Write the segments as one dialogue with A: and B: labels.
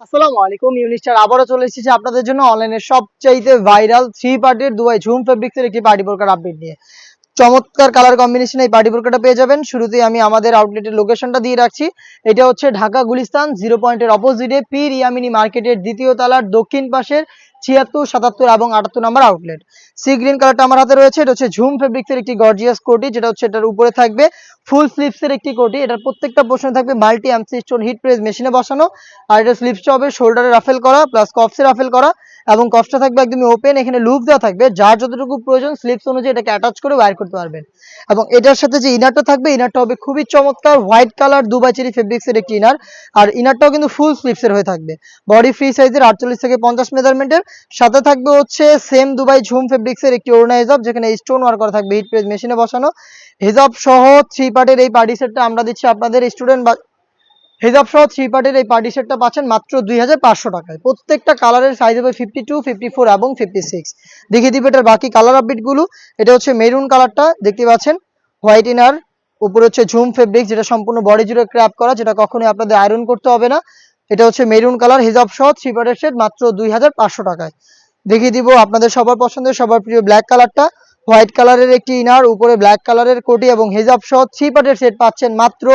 A: আসসালামু আলাইকুম ইউনিস্টার আবারও চলে এসেছি আপনাদের জন্য অনলাইনে সবচাইতে ভাইরাল থ্রি পার্টের দুবাই ঝুম ফেব্রিক্সের একটি পার্টি বোরকার আপডেট নিয়ে চমৎকার কালার কম্বিনেশনে এই পার্টি বোরকাটা পেয়ে যাবেন। শুরুতেই আমি আমাদের আউটলেটের লোকেশনটা দিয়ে রাখছি। এটা হচ্ছে ঢাকা গুলিস্তান 0 পয়েন্টের অপোজিটে পীর ইয়ামিনী মার্কেটের দ্বিতীয় তলার দক্ষিণ পাশের 76, 77 এবং 78 নম্বর আউটলেট। সি গ্রিন কালারটা আমার হাতে রয়েছে। এটা হচ্ছে ঝুম ফেব্রিক্সের একটি গর্জিয়াস কোটি, যেটা হচ্ছে এটার উপরে থাকবে ফুল স্লিভসের একটি কোটি। এটার প্রত্যেকটা পোর্শনে থাকবে multi MC stone hit press মেশিনে বসানো। আর এটা স্লিভসটা হবে শোল্ডারে রাফেল করা প্লাস কফসে রাফেল করা এবং কফসটা থাকবে একদমই ওপেন। এখানে লুপ দেওয়া থাকবে, যার যতটুকু প্রয়োজন স্লিভস অনুযায়ী এটাকে অ্যাটাচ করে ওয়্যার করতে পারবেন। এবং এটার সাথে যে ইনারটা থাকবে, ইনারটা হবে খুবই চমৎকার হোয়াইট কালার দুবাই চেরি ফেব্রিক্সের একটি ইনার। আর ইনারটাও কিন্তু ফুল স্লিভসের হয়ে থাকবে, বডি ফ্রি সাইজের 48 থেকে 50 মেজারমেন্টের। সাথে থাকবে হচ্ছে সেম দুবাই ঝুম ফেব্রিক্সের একটি ওড়না হিজাব, যেখানে স্টোন ওয়ার্ক করা থাকবে হিট প্রেস মেশিনে বসানো। হিজাব সহ থ্রি পার্টের এই পার্টি সেটটা আমরা দিচ্ছি আপনাদের স্টুডেন্ট হিজাব সহ থ্রি পার্টের এই পার্টি সেটটা পাচ্ছেন মাত্র 2500 টাকায়। প্রত্যেকটা কালারের সাইজ হবে 52, 54 এবং 56। দেখিয়ে দিবে এটার বাকি কালার আপডেট গুলো। এটা হচ্ছে মেরুন কালারটা, দেখতে পাচ্ছেন হোয়াইট ইনার, উপরে হচ্ছে ঝুম ফেব্রিক্স, যেটা সম্পূর্ণ বডি জুড়ে ক্র্যাপ করা, যেটা কখনোই আপনাদের আয়রন করতে হবে না। এটা হচ্ছে মেরুন কালার হিজাব সহ থ্রি পার্টের সেট মাত্র 2500 টাকায়। দেখিয়ে দিব আপনাদের সবার পছন্দের সবার প্রিয় ব্ল্যাক কালারটা, হোয়াইট কালারের একটি ইনার, উপরে ব্ল্যাক কালারের কোটি এবং হিজাব সহ থ্রি পার্টের সেট পাচ্ছেন মাত্র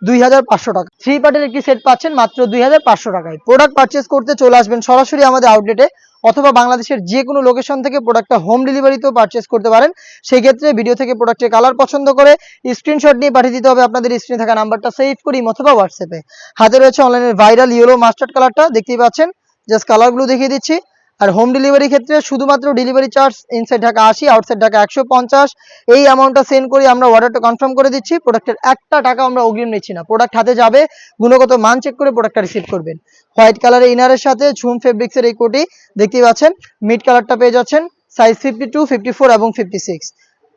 A: 2500 টাকা। থ্রি পার্টের একটি সেট পাচ্ছেন মাত্র 2500 টাকায়। প্রোডাক্ট পারচেস করতে চলে আসবেন সরাসরি আমাদের আউটলেটে, অথবা বাংলাদেশের যে কোনো লোকেশন থেকে প্রোডাক্টটা হোম ডেলিভারিতেও পারচেস করতে পারেন। সেই ক্ষেত্রে ভিডিও থেকে প্রোডাক্টের কালার পছন্দ করে স্ক্রিনশট নিয়ে পাঠিয়ে দিতে হবে আপনাদের স্ক্রিনে থাকা নাম্বারটা সেভ করি অথবা হোয়াটসঅ্যাপে। হাতে রয়েছে অনলাইনের ভাইরাল ইয়েলো মাস্টার্ড কালারটা, দেখতেই পাচ্ছেন। জাস্ট কালারগুলো দেখিয়ে দিচ্ছি। আর হোম ডেলিভারি ক্ষেত্রে শুধুমাত্র delivery charge inside Dhaka 80, outside Dhaka 150। এই অ্যামাউন্টটা সেন্ড করে আমরা অর্ডারটা কনফার্ম করে দিচ্ছি। প্রোডাক্টের একটা টাকা আমরা অগ্রিম নিচ্ছি না, প্রোডাক্ট হাতে যাবে, গুণগত মান চেক করে প্রোডাক্টটা রিসিভ করবেন। হোয়াইট কালারের ইনারের সাথে ঝুম ফেব্রিক্সের এই কোটি, দেখতেই পাচ্ছেন। মিড কালারটা পেয়ে যাচ্ছেন সাইজ 52, 54 এবং 56।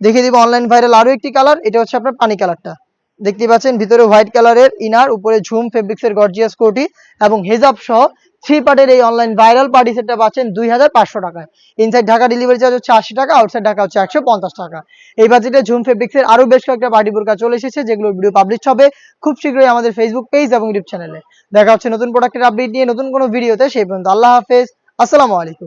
A: দেখিয়ে দিব অনলাইন ভাইরাল আরো একটি কালার, এটা হচ্ছে আপনার পানি কালারটা, দেখতে পাচ্ছেন। ভিতরে হোয়াইট কালারের ইনার, উপরে ঝুম ফেব্রিক্সের গর্জিয়াস কোটি এবং হিজাব সহ থ্রি পার্টের এই অনলাইন ভাইরাল পার্টি সেটটা পাচ্ছেন 2500 টাকায়। ইনসাইড ঢাকা ডেলিভারি চার্জ হচ্ছে 80 টাকা, আউটসাইড ঢাকা হচ্ছে 150 টাকা। এই বাজেটে ঝুম ফেব্রিক্সের আরো বেশ কয়েকটা পার্টি বোরকা চলে এসেছে, যেগুলোর ভিডিও পাবলিশ হবে খুব শীঘ্রই আমাদের ফেসবুক পেজ এবং ইউটিউব চ্যানেলে। দেখা হচ্ছে নতুন প্রোডাক্টের আপডেট নিয়ে নতুন কোনো ভিডিওতে। সেই পর্যন্ত আল্লাহ হাফেজ, আসসালামু আলাইকুম।